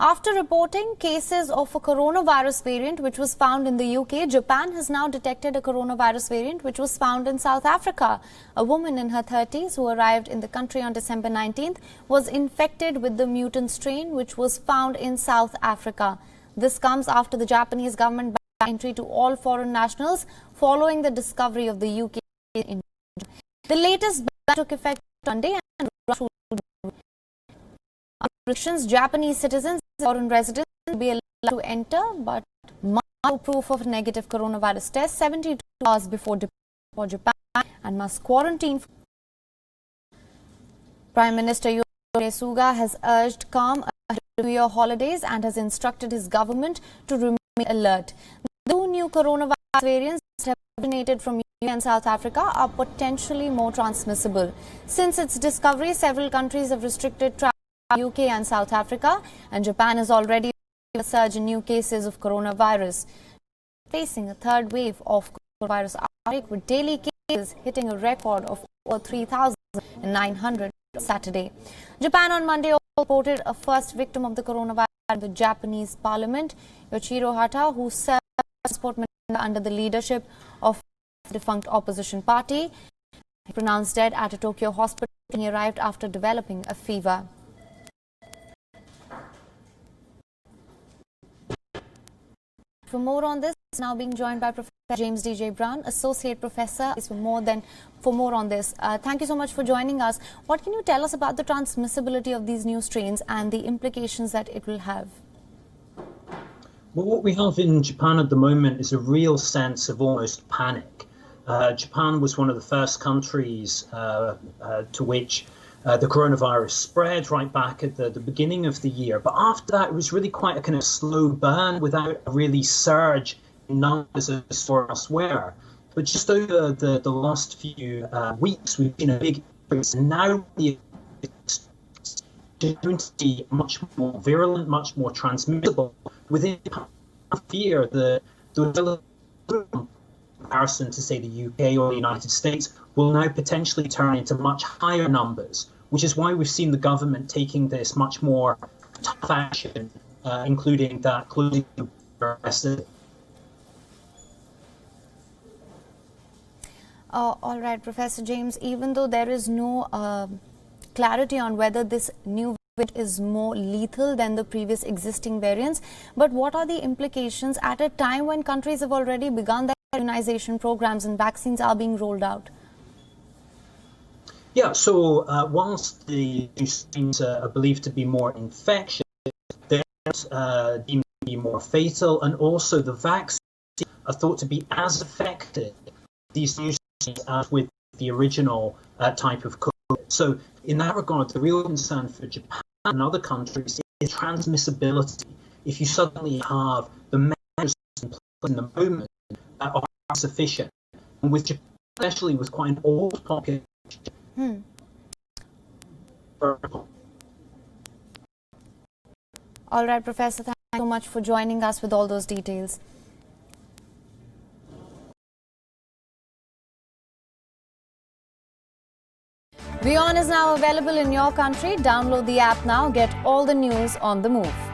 After reporting cases of a coronavirus variant which was found in the UK, Japan has now detected a coronavirus variant which was found in South Africa. A woman in her 30s who arrived in the country on December 19th was infected with the mutant strain which was found in South Africa. This comes after the Japanese government banned entry to all foreign nationals following the discovery of the UK in the latest ban took effect Sunday and restrictions. Japanese citizens and foreign residents will be allowed to enter but must show proof of a negative coronavirus test 72 hours before departure for Japan and must quarantine. Prime Minister Yoshihide Suga has urged calm ahead of New Year holidays and has instructed his government to remain alert. The two new coronavirus variants that have originated from UK and South Africa are potentially more transmissible. Since its discovery, several countries have restricted travel to UK and South Africa, and Japan has already a surge in new cases of coronavirus, facing a third wave of coronavirus outbreak with daily cases hitting a record of over 3,900 Saturday. Japan on Monday reported a first victim of the coronavirus in the Japanese parliament, Yoshihiro Hata, who served as transport minister under the leadership of the defunct opposition party. He pronounced dead at a Tokyo hospital when he arrived after developing a fever. For more on this, now being joined by Professor James D.J. Brown, Associate Professor, for more on this. Thank you so much for joining us. What can you tell us about the transmissibility of these new strains and the implications that it will have? Well, what we have in Japan at the moment is a real sense of almost panic. Japan was one of the first countries to which the coronavirus spread right back at the beginning of the year. But after that, it was really quite a kind of slow burn without a really surge in numbers as for elsewhere. But just over the last few weeks, we've seen a big increase. And now it's going to be much more virulent, much more transmissible. Within a year, the comparison to, say, the UK or the United States will now potentially turn into much higher numbers, which is why we've seen the government taking this much more tough action, including that closing the border. All right, Professor James, even though there is no clarity on whether this new variant is more lethal than the previous existing variants, but what are the implications at a time when countries have already begun their immunization programs and vaccines are being rolled out? Yeah, so whilst the new strains are believed to be more infectious, they're deemed to be more fatal, and also the vaccines are thought to be as effective these new strains as with the original type of COVID. So in that regard, the real concern for Japan and other countries is transmissibility. If you suddenly have the measures in place in the moment that are sufficient, and with Japan, especially with quite an old population. All right, Professor, thank you so much for joining us with all those details. WION is now available in your country. Download the app now. Get all the news on the move.